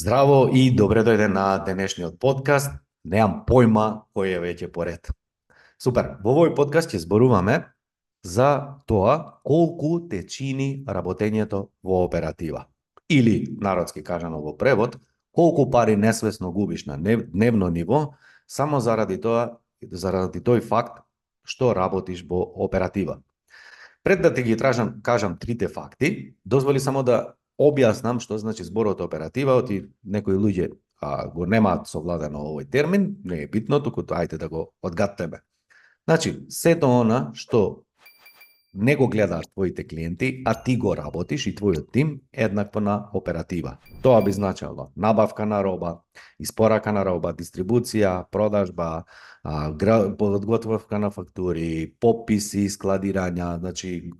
Здраво и добре дојде на денешниот подкаст. Немам појма кој е веќе поред. Супер, во овој подкаст ќе зборуваме за тоа колку те чини работењето во оператива. Или, народски кажано во превод, колку пари несвесно губиш на дневно ниво, само заради тој факт што работиш во оператива. Пред да ти ги кажам трите факти, дозволи само да објаснам што значи зборот оператива, оти некои луѓе го немаат совладано овој термин, не е битно, туку ајде да го одгатнеме. Значи, сето она што не го гледаат твоите клиенти, а ти го работиш и твојот тим еднакво на оператива. Тоа би значело набавка на роба, испорака на роба, дистрибуција, продажба, подготовка на фактури, пописи, складирања, значи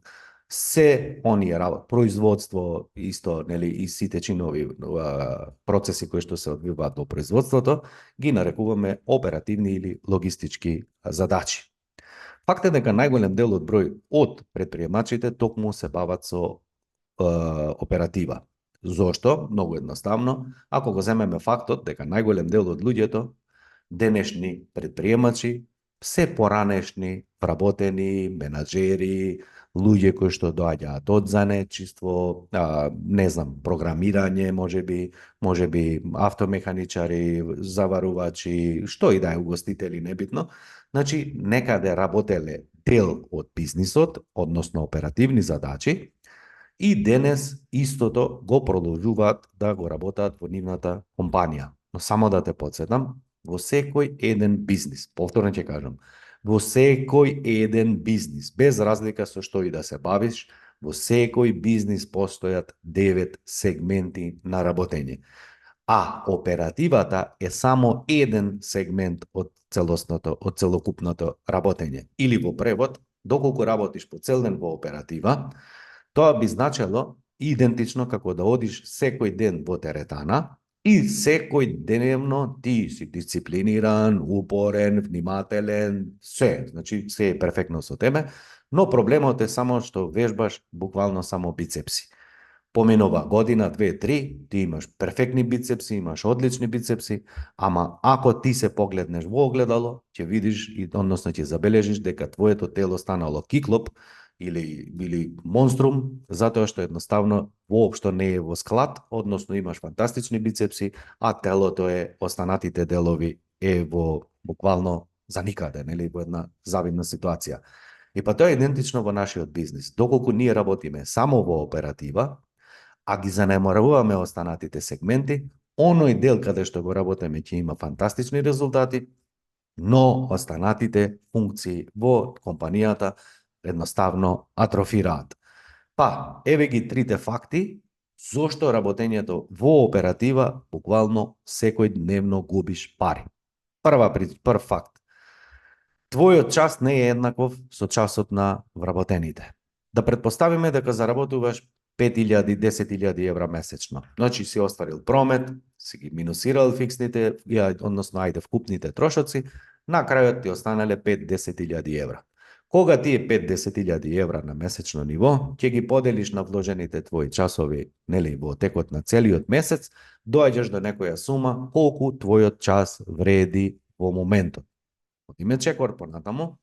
се оние работи, производство исто, нели, и сите чинови процеси кои што се одвиваат во производството, ги нарекуваме оперативни или логистички задачи. Факт е дека најголем дел од број од предприемачите токму се бават со оператива. Зошто? Многу едноставно, ако го земеме фактот дека најголем дел од луѓето, денешни предприемачи, се поранешни, вработени, менаџери, луѓе кои што доаѓаат од занечиство, не знам, програмирање, можеби автомеханичари, заварувачи, што и да е, угостители, небитно. Значи, некаде работеле дел од бизнисот, односно оперативни задачи, и денес истото го продолжуваат да го работат во нивната компанија. Но само да те подсетам, во секој еден бизнис, повторно ќе кажам, во секој еден бизнис, без разлика со што и да се бавиш, во секој бизнис постојат 9 сегменти на работење. А оперативата е само еден сегмент од целокупното работење. Или во превод, доколку работиш по цел ден во оператива, тоа би значело идентично како да одиш секој ден во теретана и секој деневно ти си дисциплиниран, упорен, внимателен, се, значи се е перфектно со тебе, но проблемот е само што вежбаш буквално само бицепси. Поминува година, 2-3, ти имаш перфектни бицепси, имаш одлични бицепси, ама ако ти се погледнеш во огледало, ќе видиш и односно ќе забележиш дека твоето тело станало киклоп или монструм, затоа што едноставно воопшто не е во склад, односно имаш фантастични бицепси, а телото е, останатите делови е во буквално за никаде, нели, во една завидна ситуација. И па тоа е идентично во нашиот бизнис. Доколку ние работиме само во оператива, а ги занемаруваме останатите сегменти, оној дел каде што го работиме ќе има фантастични резултати, но останатите функции во компанијата едноставно атрофираат. Па, еве ги трите факти зошто работењето во оператива буквално секој дневно губиш пари. Прв факт. Твојот час не е еднаков со часот на вработените. Да предпоставиме дека заработуваш 5.000, 10.000 евра месечно. Значи си остварил промет, си ги минусирал фиксните, односно ајде вкупните трошоци, на крајот ти останале 5-10.000 евра. Кога тие 5-10.000 евра на месечно ниво, ќе ги поделиш на вложените твои часови, нели, во текот на целиот месец, доаѓаш до некоја сума колку твојот час вреди во моментот. Име чекор понатаму,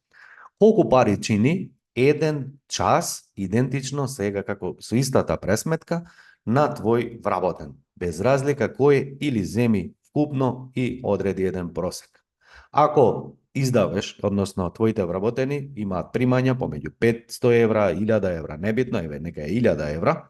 колку пари чини еден час идентично сега како со истата пресметка на твој вработен, без разлика кој или земи вкупно и одреди еден просек. Ако издаваш, односно твоите вработени имаат примања помеѓу 500 евра, 1000 евра, небитно, нека е 1000 евра,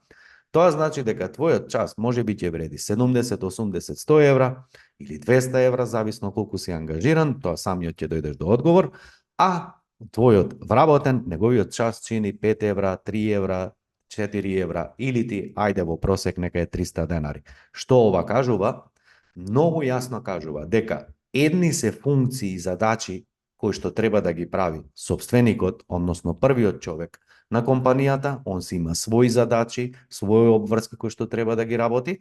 тоа значи дека твојот час можеби ќе вреди 70, 80, 100 евра или 200 евра, зависно колку си ангажиран, тоа самиот ќе дојдеш до одговор, а твојот вработен, неговиот час чини 5 евра, 3 евра, 4 евра, или ти, ајде во просек, нека е 300 денари. Што ова кажува? Многу јасно кажува дека едни се функции и задачи кои што треба да ги прави собственикот, односно првиот човек на компанијата, он си има своји задачи, своји обврски кои што треба да ги работи,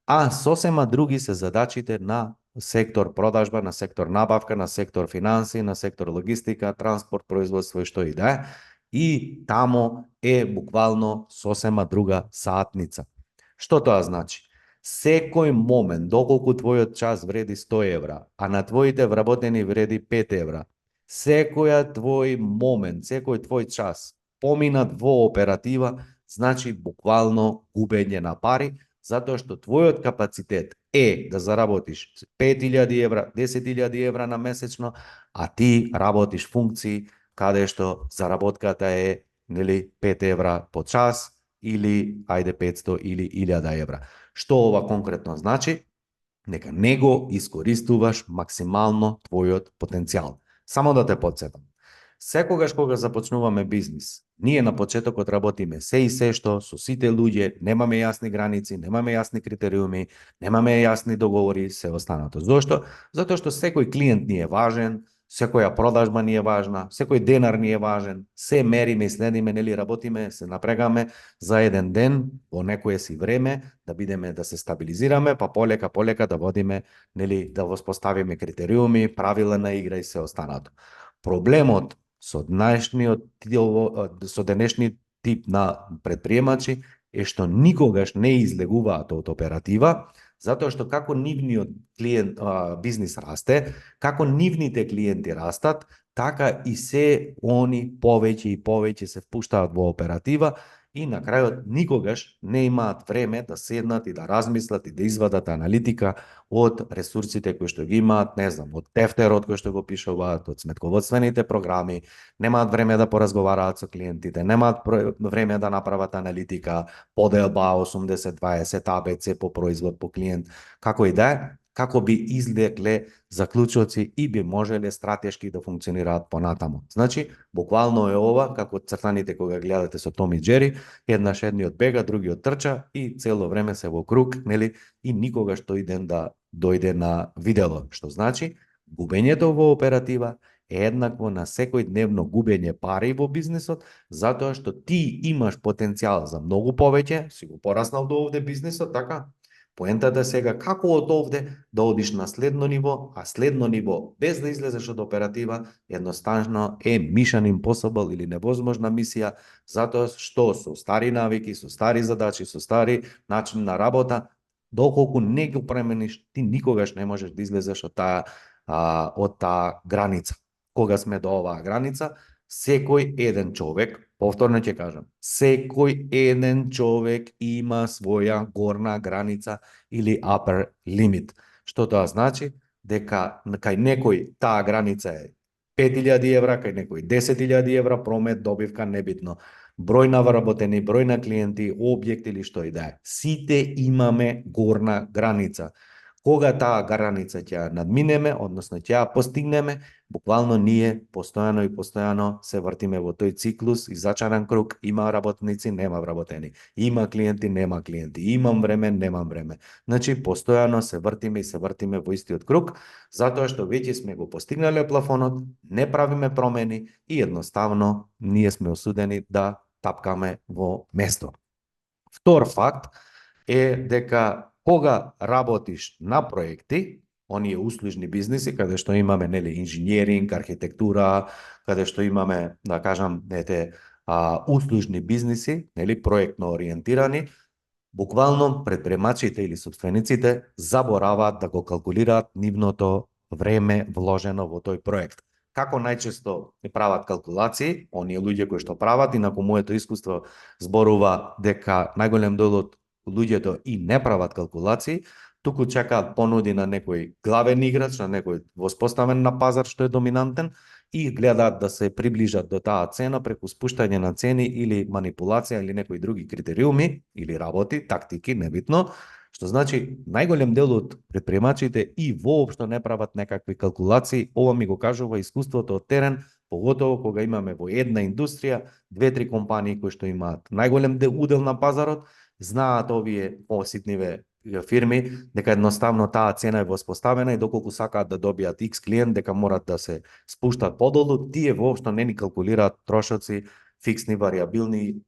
а сосема други се задачите на сектор продажба, на сектор набавка, на сектор финанси, на сектор логистика, транспорт, производство и што и да е. И тамо е буквално сосема друга саатница. Што тоа значи? Секој момент, доколку твојот час вреди 100 евра, а на твоите вработени вреди 5 евра, секоја твој момент, секој твој час поминат во оператива, значи буквално губење на пари, затоа што твојот капацитет е да заработиш 5000 евра, 10.000 евра на месечно, а ти работиш функции каде што заработката е, нели, 5 евра по час или ајде 500 или 1000 евра. Што ова конкретно значи? Нека не го искористуваш максимално твојот потенцијал. Само да те подсетам. Секогаш кога започнуваме бизнис, ние на почетокот работиме се и се што со сите луѓе, немаме јасни граници, немаме јасни критериуми, немаме јасни договори, се останато. Зошто? Затоа што секој клиент ни е важен, секоја продажба ни е важна, секој денар ни е важен, се мериме и следиме, нели, работиме, се напрегаме за еден ден, во некое си време, да бидеме, да се стабилизираме, па полека да водиме, нели, да воспоставиме критериуми, правила на игра и се останато. Проблемот со денешниот тип на предприемачи е што никогаш не излегуваат од оператива, затоа што како нивниот бизнис расте, како нивните клиенти растат, така и се они повеќе и повеќе се впуштаат во оператива и на крајот никогаш не имаат време да седнат и да размислат и да извадат аналитика од ресурсите кои што ги имаат, не знам, од тефтерот кој што го пишуваат, од сметководствените програми, немаат време да поразговараат со клиентите, немаат време да направат аналитика, поделба 80-20, ABC по производ, по клиент, како и да е, како би излекле заклучоци и би можеле стратешки да функционираат понатаму. Значи, буквално е ова, како цртаните кога гледате со Том и Џери, еднаш едниот бега, другиот трча и цело време се во круг, нели, и никогаш тој ден да дојде на видело, што значи губењето во оператива е еднакво на секој дневно губење пари во бизнисот, затоа што ти имаш потенцијал за многу повеќе, си го пораснал до овде бизнисот, така? Поентата сега како од овде да одиш на следно ниво, а следно ниво без да излезеш од оператива едноставно е mission impossible или невозможна мисија, затоа што со стари навики, со стари задачи, со стари начин на работа, доколку не го промениш, ти никогаш не можеш да излезеш од таа граница. Кога сме до оваа граница, секој еден човек, повторно ќе кажам, секој еден човек има своја горна граница или upper limit. Што тоа значи? Дека кај некој таа граница е 5000 евра, кај некој 10.000 евра, промет, добивка, небитно. Број на вработени, број на клиенти, објект или што и да е. Сите имаме горна граница. Кога таа граница ќе надминеме, односно ќе ја постигнеме, буквално ние постојано се вртиме во тој циклус и зачаран круг, има работници, нема вработени, има клиенти, нема клиенти, имам време, немам време. Значи, постојано се вртиме и се вртиме во истиот круг, затоа што веќе сме го постигнале плафонот, не правиме промени и едноставно ние сме осудени да тапкаме во место. Втор факт е дека кога работиш на проекти, оние услужни бизниси, каде што имаме, нели, инженеринг, архитектура, каде што имаме, да кажам, услужни бизниси, нели, проектно ориентирани, буквално предприемачите или собствениците забораваат да го калкулираат нивното време вложено во тој проект. Како најчесто прават калкулации, оние луѓе кои што прават, инаку моето искуство зборува дека најголем дел од луѓето и не прават калкулации, туку чекаат понуди на некој главен играч, на некој воспоставен на пазар што е доминантен и гледаат да се приближат до таа цена преку спуштање на цени или манипулација или некои други критериуми или работи, тактики, небитно, што значи најголем дел од предприемачите и воопшто не прават некакви калкулации. Ова ми го кажува искуството од терен, поготово кога имаме во една индустрија 2-3 компании кои што имаат најголем удел на пазарот, знаат овие поситниве фирми дека едноставно таа цена е воспоставена и доколку сакаат да добијат X клиент, дека морат да се спуштат подолу, тие воопшто не ни калкулираат трошоци, фиксни, вариабилни,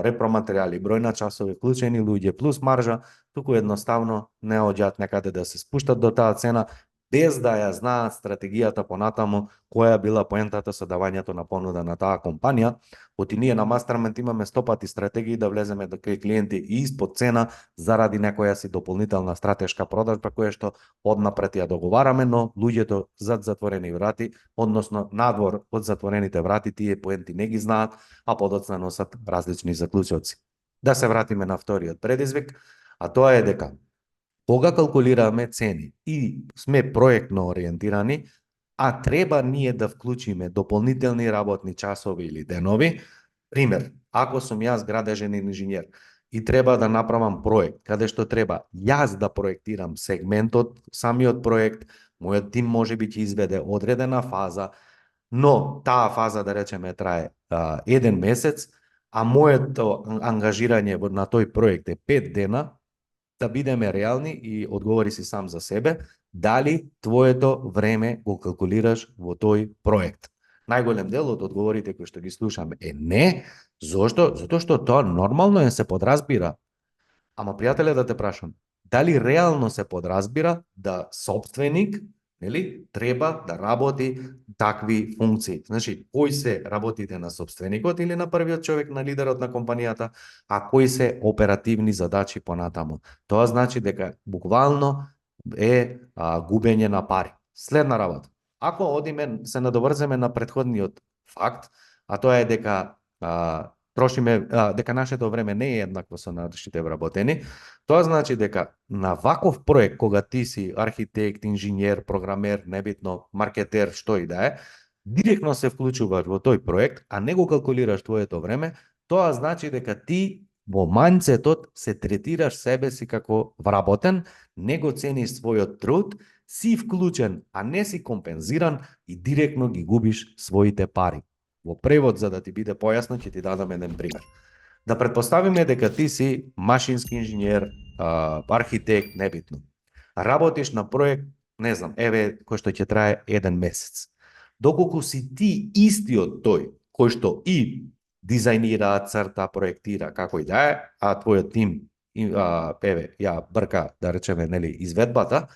репроматеријали, број на часови, вклучени луѓе, плюс маржа, туку едноставно не оѓаат некаде да се спуштат до таа цена, без да ја знаат стратегијата понатаму, која била поентата со давањето на понуда на таа компанија, оти ние на Mastermind имаме 100 пати стратегии да влеземе до кај клиенти и испод цена заради некоја си дополнителна стратешка продажба која што однапред ја договараме, но луѓето зад затворени врати, односно надвор од затворените врати, тие поенти не ги знаат, а подоцна носат различни заклучоци. Да се вратиме на вториот предизвик, а тоа е дека кога калкулираме цени и сме проектно ориентирани, а треба ние да вклучиме дополнителни работни часови или денови, пример, ако сум јас градежен инженер и треба да направам проект, каде што треба јас да проектирам сегментот, самиот проект, мојот тим може би ќе изведе одредена фаза, но таа фаза, да речеме, трае еден месец, а моето ангажирање на тој проект е 5 дена, да бидеме реални и одговори си сам за себе, дали твоето време го калкулираш во тој проект. Најголем дел од одговорите кои што ги слушам е не. Зошто? Затоа што тоа нормално се подразбира. Ама, пријателе, да те прашам, дали реално се подразбира да собственик, нели, треба да работи такви функции? Значи, кои се работите на собственикот или на првиот човек, на лидерот на компанијата, а кои се оперативни задачи понатаму? Тоа значи дека буквално е губење на пари. Следна работа. Ако одиме, се надоврземе на претходниот факт, а тоа е дека трошиме, дека нашето време не е еднакво со нашите вработени, тоа значи дека на ваков проект, кога ти си архитект, инженер, програмер, небитно, маркетер, што и да е, директно се вклучуваш во тој проект, а не го калкулираш твоето време, тоа значи дека ти во мајндсетот се третираш себе си како вработен, не го цениш својот труд, си вклучен, а не си компензиран и директно ги губиш своите пари. Во превод, за да ти биде појасно, ќе ти дадам еден пример. Да предпоставиме дека ти си машински инженер, архитект, небитно. Работиш на проект, не знам, еве, кој што ќе трае еден месец. Доколку си ти истиот тој, кој што и дизајнира, црта, проектира, како и да е, а твојот тим, еве, ја брка, да речеме, нели, изведбата,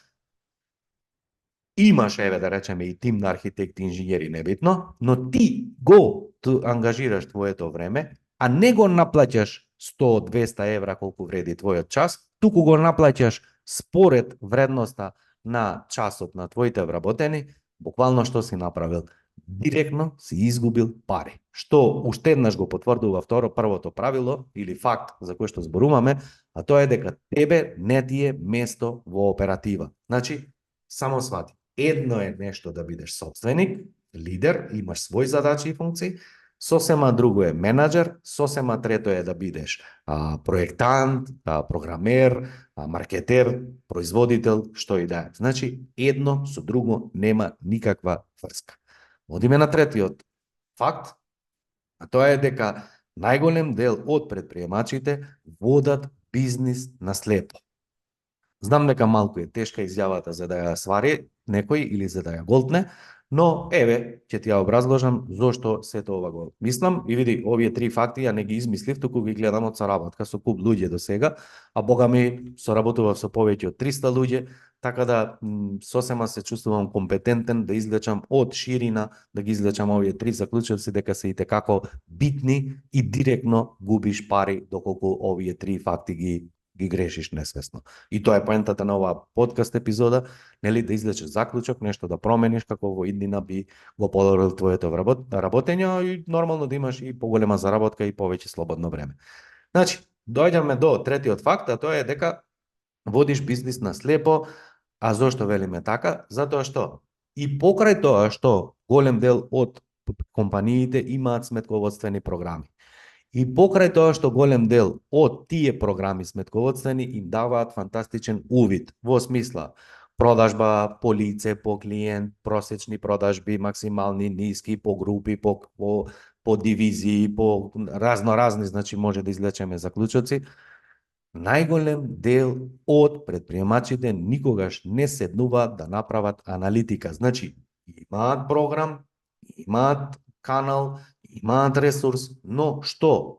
имаш, еве, да речеме, и тим на архитекти, инженери, небитно, но ти го ангажираш твоето време, а не го наплаќаш 100-200 евра колку вреди твојот час, туку го наплаќаш според вредноста на часот на твоите вработени, буквално што си направил? Директно си изгубил пари. Што уште еднаш го потврдува првото правило или факт за кој што зборуваме, а тоа е дека тебе не ти е место во оператива. Значи, само свати. Едно е нешто да бидеш собственик, лидер, имаш своји задачи и функции, сосема друго е менаџер, сосема трето е да бидеш проектант, програмер, маркетер, производител, што и да е. Значи, едно со друго нема никаква врска. Одиме на третиот факт, а тоа е дека најголем дел од предприемачите водат бизнис на слепо. Знам дека малку е тешка изјавата за да ја свари некој или за да ја голтне, но еве, ќе ти ја образложам зошто сето ова го мислам и види, овие три факти ја не ги измислив, туку ги гледам од соработка со куп луѓе до сега, а бога ми соработував со повеќе од 300 луѓе, така да сосема се чувствувам компетентен да извлечам од ширина, да ги извлечам овие три заклучоци дека се итекако битни и директно губиш пари доколку овие три факти ги грешиш несвесно. И тоа е поентата на оваа подкаст епизода, нели, да извлечеш заклучок, нешто да промениш како во иднина би го подобрил твоето работење и нормално да имаш и поголема заработка и повеќе слободно време. Значи, доаѓаме до третиот факт, а тоа е дека водиш бизнис на слепо. А зошто велиме така? Затоа што и покрај тоа што голем дел од компаниите имаат сметководствени програми. И покрај тоа што голем дел од тие програми сметководствени им даваат фантастичен увид во смисла продажба по лице, по клиент, просечни продажби, максимални, ниски, по групи, по дивизии, по разноразни, значи може да извлечеме заклучоци. Најголем дел од предприемачите никогаш не седнуваат да направат аналитика. Значи, имаат програм, имаат канал, имаат ресурс, но што?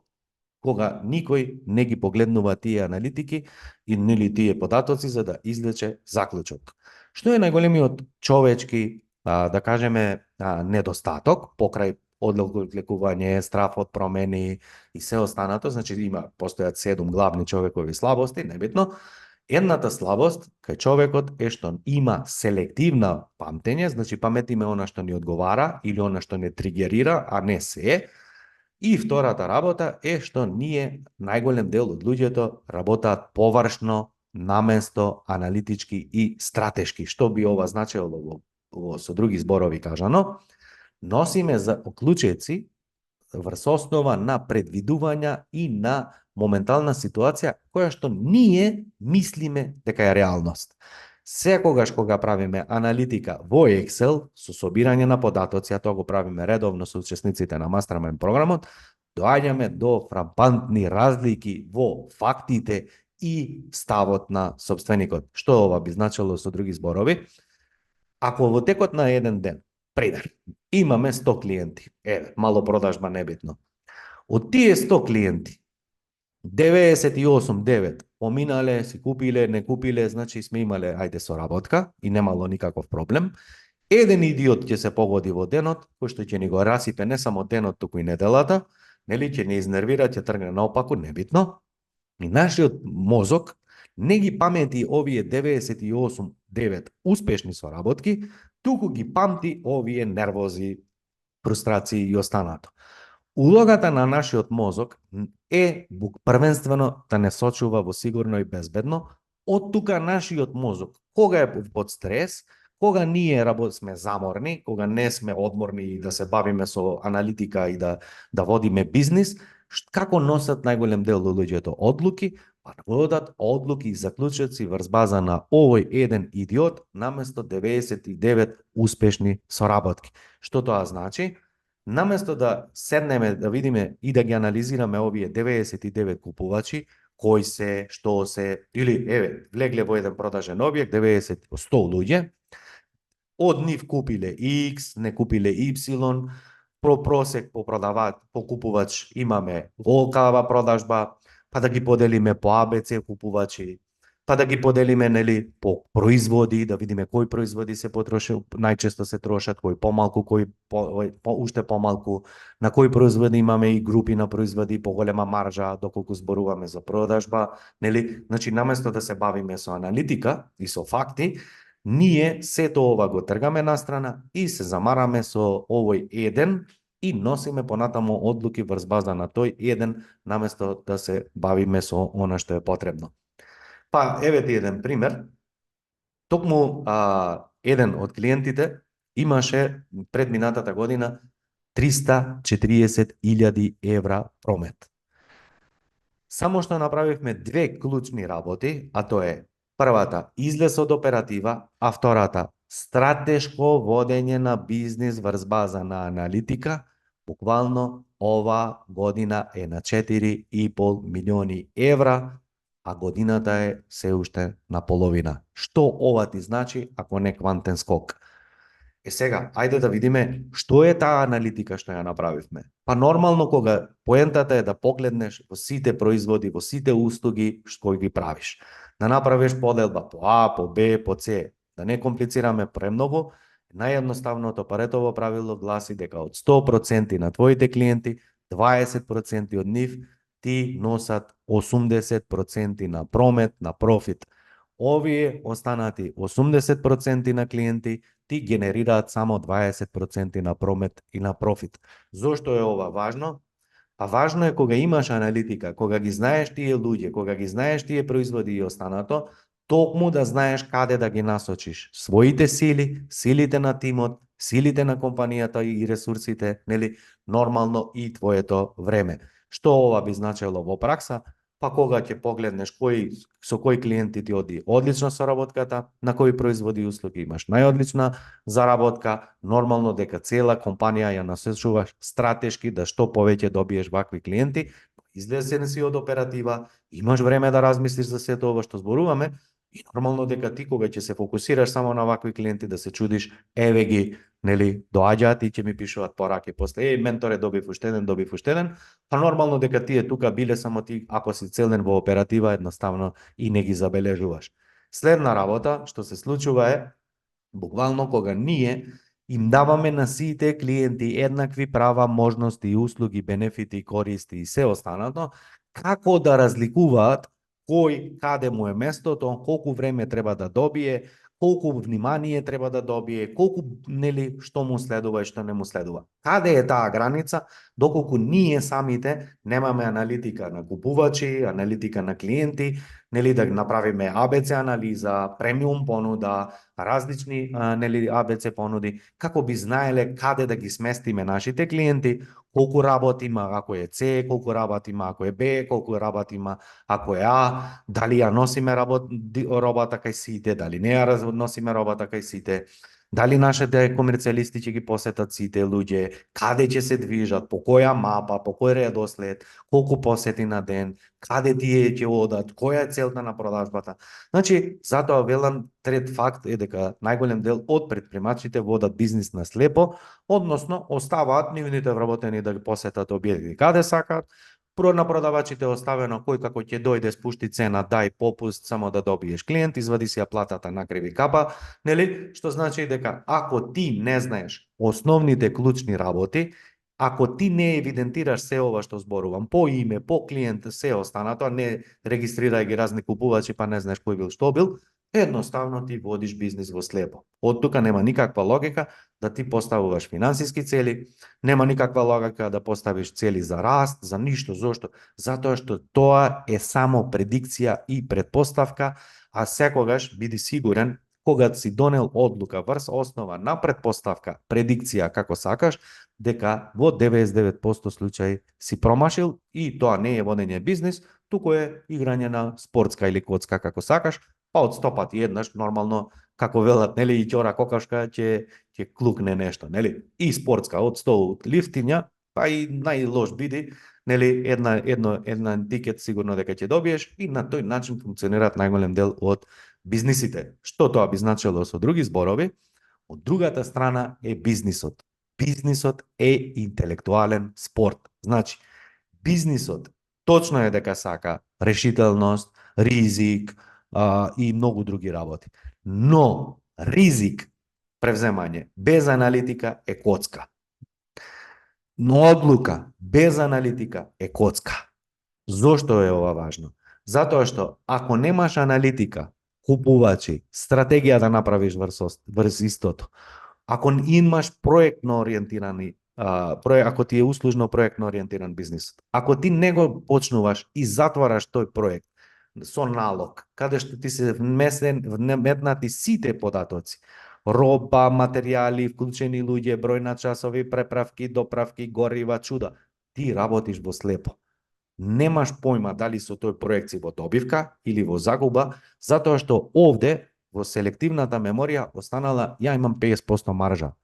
Кога никој не ги погледнува тие аналитики и нели тие податоци за да извлече заклучок. Што е најголемиот човечки, да кажеме, недостаток покрај одлекување, страф од промени и се останато, значи постојат 7 главни човекови слабости, небитно. Едната слабост кај човекот е што има селективна памтење, значи паметиме она што ни одговара или она што не тригерира, а не се. И втората работа е што ние, најголем дел од луѓето, работаат површно, наместо аналитички и стратешки. Што би ова значело со други зборови кажано? Носиме за оклучеци врз основа на предвидувања и на моментална ситуација која што ние мислиме дека е реалност. Секогаш кога правиме аналитика во Excel со собирање на податоци, а тоа го правиме редовно со учесниците на Mastermind програмот, доаѓаме до фрапантни разлики во фактите и ставот на собственикот. Што ова би значило со други зборови? Ако во текот на еден ден, пример, имаме 100 клиенти, мало продажба небитно. Од тие 100 клиенти, 98,9 поминале, си купиле, не купиле, значи сме имале ајде соработка и немало никаков проблем. Еден идиот ќе се погоди во денот, кој што ќе ни го расипе не само денот, туку и неделата, нели ќе ни изнервира, ќе тргне наопаку, небитно. И нашиот мозок не ги памети овие 98,9 успешни соработки, туку ги памти овие нервози, фрустрации и останато. Улогата на нашиот мозок е првенствено да не сочува во сигурно и безбедно. Од тука нашиот мозок, кога е под стрес, кога ние сме заморни, кога не сме одморни и да се бавиме со аналитика и да водиме бизнис, како носат најголем дел од луѓето одлуки, па водат одлуки и заклучоци врз база на овој еден идиот наместо 99 успешни соработки. Што тоа значи? Наместо да седнеме да видиме и да ги анализираме овие 99 купувачи, кои се, што се, или влегле во еден продажен објект, 90, 100 луѓе, од нив купиле X, не купиле Y, просек по продавач, по купувач имаме голкава продажба, па да ги поделиме по ABC купувачи, па да ги поделиме нели по производи, да видиме кои производи се потрошат, најчесто се трошат, кои помалку, кои уште помалку, на кои производи имаме и групи на производи, поголема маржа доколку зборуваме за продажба, нели? Значи наместо да се бавиме со аналитика и со факти, ние сето ова го тргаме на страна и се замараме со овој еден и носиме понатаму одлуки врз база на тој еден, наместо да се бавиме со она што е потребно. Па, еве ти еден пример. Токму еден од клиентите имаше пред минатата година 340.000 евра промет. Само што направивме две клучни работи, а тоа е првата излез од оператива, а втората стратешко водење на бизнис врз база на аналитика. Буквално ова година е на 4,5 милиони евра, а годината е се уште на половина. Што ова ти значи ако не квантен скок? Сега, ајде да видиме што е таа аналитика што ја направивме. Па нормално кога поентата е да погледнеш во сите производи, во сите услуги што ги правиш. Да направиш поделба по А, по Б, по С. Да не комплицираме премногу, наједноставното Паретово правило гласи дека од 100% на твоите клиенти, 20% од нив ти носат 80% на промет, на профит. Овие останати 80% на клиенти ти генерираат само 20% на промет и на профит. Зошто е ова важно? Па важно е кога имаш аналитика, кога ги знаеш тие луѓе, кога ги знаеш тие производи и останато, токму да знаеш каде да ги насочиш своите сили, силите на тимот, силите на компанијата и ресурсите, нели, нормално и твоето време. Што ова би значело во пракса? Па кога ќе погледнеш со кои клиенти ти оди одлично соработката, на кои производи и услуги имаш најодлична заработка, нормално дека цела компанија ја насочуваш стратешки да што повеќе добиеш вакви клиенти, излезен си од оператива, имаш време да размислиш за сето ова што зборуваме, и нормално дека ти кога ќе се фокусираш само на вакви клиенти да се чудиш, еве ги, нели, доаѓаат и ќе ми пишуваат пораки после, менторе, добив уште еден, па нормално дека тие тука биле само ти, ако си целен во оператива, едноставно и не ги забележуваш. Следна работа што се случува е, Буквално кога ние им даваме на сите клиенти еднакви права, можности, услуги, бенефити, користи и се останато, како да разликуваат кој каде му е местото, колку време треба да добие, колку внимание треба да добие, колку нели што му следува и што не му следува. Каде е таа граница доколку ние самите немаме аналитика на купувачи, аналитика на клиенти, нели да направиме АБЦ анализа, премиум понуда, различни нели АБЦ понуди, како би знаеле каде да ги сместиме нашите клиенти, колку работ има ако е С, колку работ има ако е Б, колку работ има ако е А, дали ја носиме робата кај сите, дали не ја носиме робата кај сите, дали нашите комерцијалисти ќе ги посетат сите луѓе, каде ќе се движат, по која мапа, по кој редослед, колку посети на ден, каде тие ќе одат, која е целта на продажбата. Значи, затоа велам трет факт е дека најголем дел од предпримачите водат бизнис на слепо, односно оставаат нивните вработени да ги посетат објекти каде сакаат, на продавачите оставено кој како ќе дојде спушти цена, дај попуст само да добиеш клиент, извади си ја платата на криви капа, нели? Што значи дека ако ти не знаеш основните клучни работи, ако ти не евидентираш се ова што зборувам, по име, по клиент, се останато, а не регистрирај ги разни купувачи, па не знаеш кој бил што бил, едноставно ти водиш бизнис во слепо. Од тука нема никаква логика да ти поставуваш финансиски цели, нема никаква логика да поставиш цели за раст, за ништо. Зошто? Затоа што тоа е само предикција и предпоставка, а секогаш биди сигурен кога си донел одлука врз основа на предпоставка, предикција како сакаш, дека во 99% случаи си промашил и тоа не е водење бизнис, туку е играње на спортска или коцка како сакаш, па од 100 пати еднаш нормално како велат, нели, и ќора кокашка ќе клукне нешто, нели? И спортска од 100 лифтиња, па и најлош биди, нели, една тикет сигурно дека ќе добиеш и на тој начин функционираат најголем дел од бизнисите. Што тоа би значило со други зборови? Од другата страна е бизнисот. Бизнисот е интелектуален спорт. Значи, бизнисот точно е дека сака решителност, ризик и многу други работи. Но ризик, превземање без аналитика е коцка. Но одлука без аналитика е коцка. Зошто е ова важно? Затоа што ако немаш аналитика, купувачи, стратегија да направиш врз истото, ако имаш проектно ориентирани, ако ти е услужно проектно ориентиран бизнис, ако ти не го почнуваш и затвараш тој проект со налог, каде што ти се вметнати сите податоци, роба, материјали, вклучени луѓе, број на часови, преправки, доправки, горива, чуда, ти работиш во слепо. Немаш појма дали со тој проект си во добивка или во загуба, затоа што овде во селективната меморија останала ја имам 50% маржа.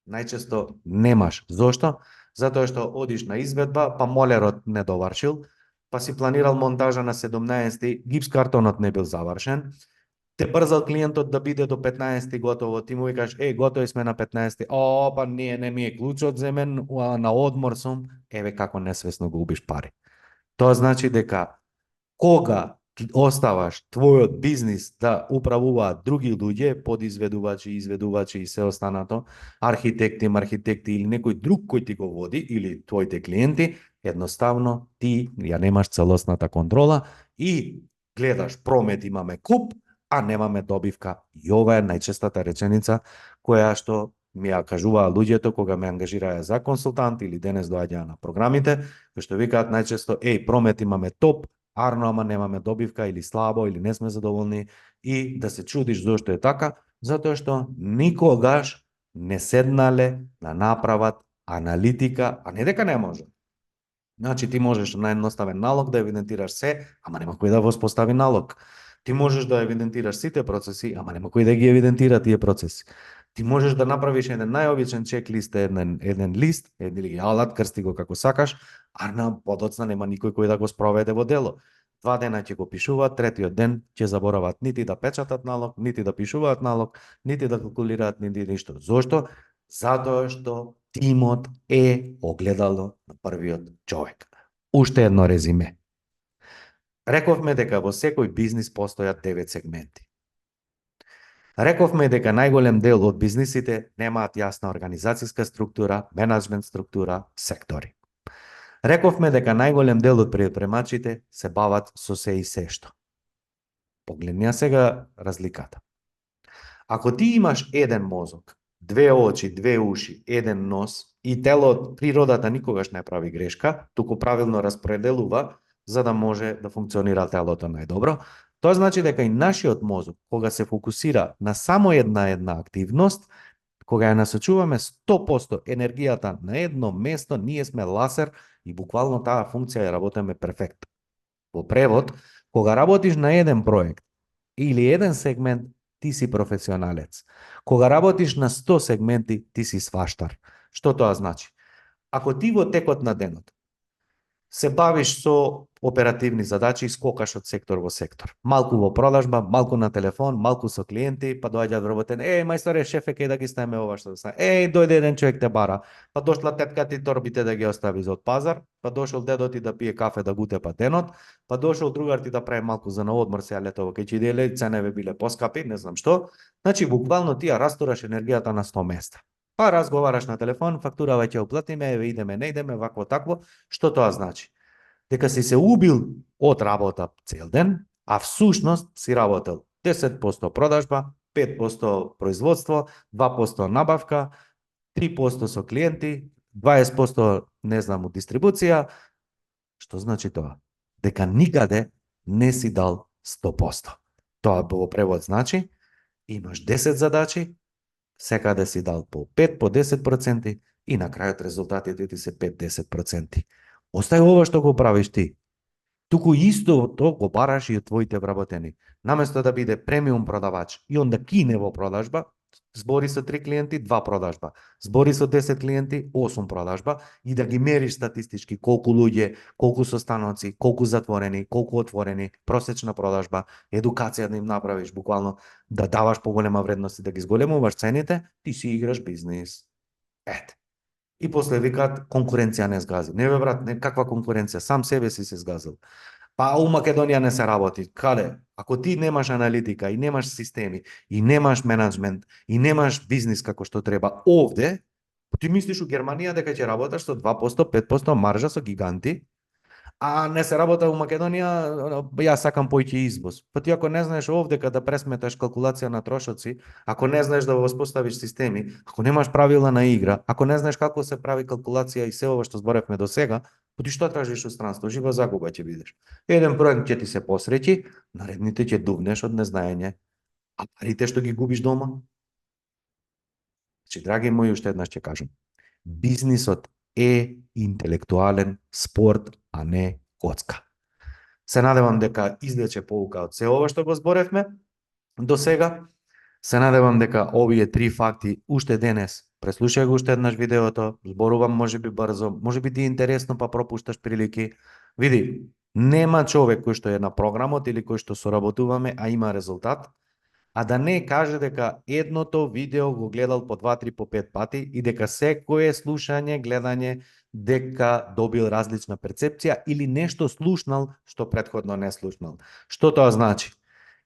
Најчесто немаш. Зошто? Затоа што одиш на изведба, па молерот не доваршил, па си планирал монтажа на 17, гипс картонот не бил завршен, те брзал клиентот да биде до 15 готово, ти му викаш, готови сме на 15, па не ми е клучот земен, на одмор сум, како несвесно го губиш пари. Тоа значи дека кога оставаш твојот бизнис да управуваат други луѓе, подизведувачи, изведувачи и се останато, архитекти, или некој друг кој ти го води, или твоите клиенти, едноставно ти ја немаш целосната контрола и гледаш промет имаме куп, а немаме добивка. И ова е најчестата реченица која што ми ја кажуваа луѓето кога ме ангажираа за консултант или денес доаѓаа на програмите, кои што викаат најчесто, промет имаме топ, арно, ама немаме добивка или слабо или не сме задоволни, и да се чудиш зошто е така, затоа што никогаш не седнале да направат аналитика, а не дека не може. Значи ти можеш на едноставен налог да евидентираш се, ама нема кој да воспостави налог. Ти можеш да евидентираш сите процеси, ама нема кој да ги евидентира тие процеси. Ти можеш да направиш еден најобичен чек-лист, еден лист, или алат, крсти го како сакаш, а на подоцна нема никој кој да го спроведе во дело. 2 дена ќе го пишуваат, третиот ден ќе заборават нити да печатат налог, нити да пишуваат налог, нити да калкулираат, нити ништо. Зошто? Затоа што тимот е огледало на првиот човек. Уште едно резиме. Рековме дека во секој бизнис постојат 9 сегменти. Рековме дека најголем дел од бизнисите немаат јасна организацијска структура, менеджмент структура, сектори. Рековме дека најголем дел од предпремачите се бават со се и се што. Погледни сега разликата. Ако ти имаш еден мозок, две очи, две уши, еден нос и телото, природата никогаш не прави грешка, туку правилно распределува за да може да функционира телото најдобро, тоа значи дека и нашиот мозок, кога се фокусира на само една активност, кога ја насочуваме 100% енергијата на едно место, ние сме ласер и буквално таа функција ја работиме перфектно. Во превод, кога работиш на еден проект или еден сегмент, ти си професионалец. Кога работиш на 100 сегменти, ти си сваштар. Што тоа значи? Ако ти во текот на денот се бавиш со оперативни задачи и скокаш од сектор во сектор. Малку во продажба, малку на телефон, малку со клиенти, па доаѓа вработен, мајсторе, шефе, кај да ги ставиме ова што да стане. Дојде еден човек те бара, па дошла тетка ти торбите да ги остави за од пазар, па дошол дедо ти да пие кафе да гутепа денот, па дошол другар ти да прави малку за на одмор сега летово кај Чиделе, ценеве биле поскапи, не знам што. Значи буквално ти ја растураш енергијата на 100 места. Па разговараш на телефон, фактура ќе оплатиме, еве идеме, не идеме, вакво такво. Што тоа значи? Дека си се убил од работа цел ден, а всушност си работел 10% продажба, 5% производство, 2% набавка, 3% со клиенти, 20% не знам од дистрибуција. Што значи тоа? Дека никаде не си дал 100%. Тоа во превод значи имаш 10 задачи, секаде си дал по 5, по 10% и на крајот резултатите ти се 5-10%. Остај ова што го правиш ти. Туку исто тоа го бараш и од твоите вработени. Наместо да биде премиум продавач и онда кине во продажба, збори со 3 клиенти, 2 продажба. Збори со 10 клиенти, 8 продажба и да ги мериш статистички колку луѓе, колку состаноци, колку затворени, колку отворени, просечна продажба, едукација да им направиш, буквално да даваш поголема вредност и да ги зголемуваш цените, ти си играш бизнис. Ете. И после викаат конкуренција не сгази. Не бе брат, не каква конкуренција, сам себе си се сгазил. Па у Македонија не се работи. Каде? Ако ти немаш аналитика и немаш системи и немаш менеджмент и немаш бизнис како што треба овде, ти мислиш у Германија дека ќе работаш со 2%, 5% маржа со гиганти, а не се работа у Македонија, јас сакам појќе извоз. Па ти ако не знаеш овде када пресметаш калкулација на трошоци, ако не знаеш да воспоставиш системи, ако немаш правила на игра, ако не знаеш како се прави калкулација и се ова што зборевме до сега, па ти што тражиш у странство? Жива загуба ќе бидеш. Еден проект ќе ти се посреќи, наредните ќе дувнеш од незнаење, а парите што ги губиш дома? Значи, драги мои, уште еднаш ќе кажам. Бизнисот е интелектуален спорт, а не коцка. Се надевам дека извлече поука од се ова што го зборевме до сега. Се надевам дека овие 3 факти уште денес преслушај го уште еднаш видеото, зборувам можеби брзо, можеби ти е интересно па пропушташ прилики. Види, нема човек кој што е на програмот или кој што соработуваме, а има резултат, а да не каже дека едното видео го гледал по 2, 3, по 5 пати и дека секое слушање, гледање, дека добил различна перцепција или нешто слушнал што претходно не слушнал. Што тоа значи?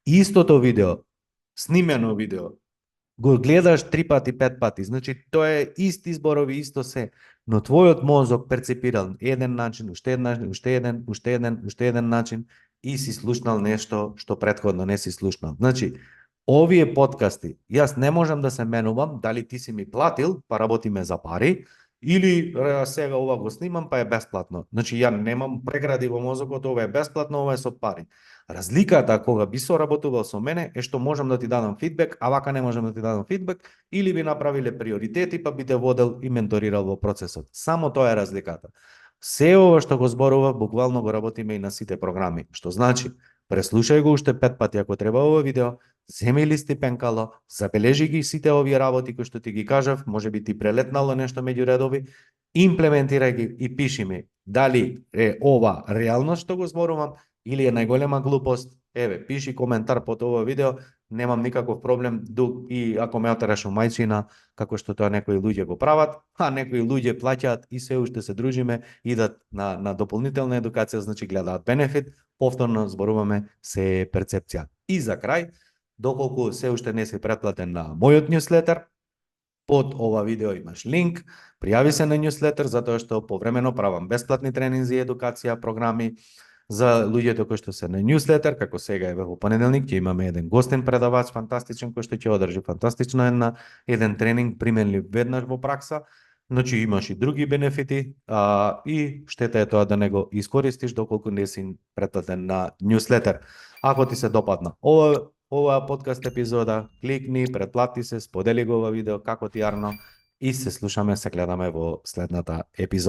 Истото видео, снимено видео, го гледаш 3 пати, 5 пати, значи тоа е исти зборови, исто се, но твојот мозок перцепирал еден начин, уште еден начин и си слушнал нешто што претходно не си слушнал. Значи, овие подкасти, јас не можам да се менувам дали ти си ми платил, па работиме за пари, или сега ова го снимам, па е бесплатно. Значи, ја немам прегради во мозокот, ова е бесплатно, ова е со пари. Разликата кога би соработувал со мене е што можам да ти дадам фидбек, а вака не можам да ти дадам фидбек, или би направиле приоритети, па би те водел и менторирал во процесот. Само тоа е разликата. Се ова што го зборува, буквално го работиме и на сите програми. Што значи, преслушај го уште 5 пати ако треба ова видео, земи листи пенкало, забележи ги сите овие работи кои што ти ги кажав, може би ти прелетнало нешто меѓу редови, имплементирај ги и пиши ми дали е ова реалност што го зборувам или е најголема глупост. Еве, пиши коментар под ова видео, немам никаков проблем, и ако ме отераш у мајчина, како што тоа некои луѓе го прават, а некои луѓе плаќаат и се уште се дружиме, идат на дополнителна едукација, значи гледаат бенефит, повторно зборуваме се перцепција. И за крај, Доколку се уште не си претплатен на мојот ньюслетер, под ова видео имаш линк, пријави се на ньюслетер, затоа што повремено правам бесплатни тренинзи, едукација, програми за луѓето кои што се на ньюслетер, како сега е во понеделник, ќе имаме еден гостен предавач фантастичен кој што ќе одржи фантастично еден тренинг применлив веднаш во пракса. Значи имаш и други бенефити, и штета е тоа да не го искористиш доколку не си претплатен на ньюслетер. Ако ти се допадна оваа подкаст епизода, кликни, претплати се, сподели го ова видео како ти арно и се слушаме, се гледаме во следната епизода.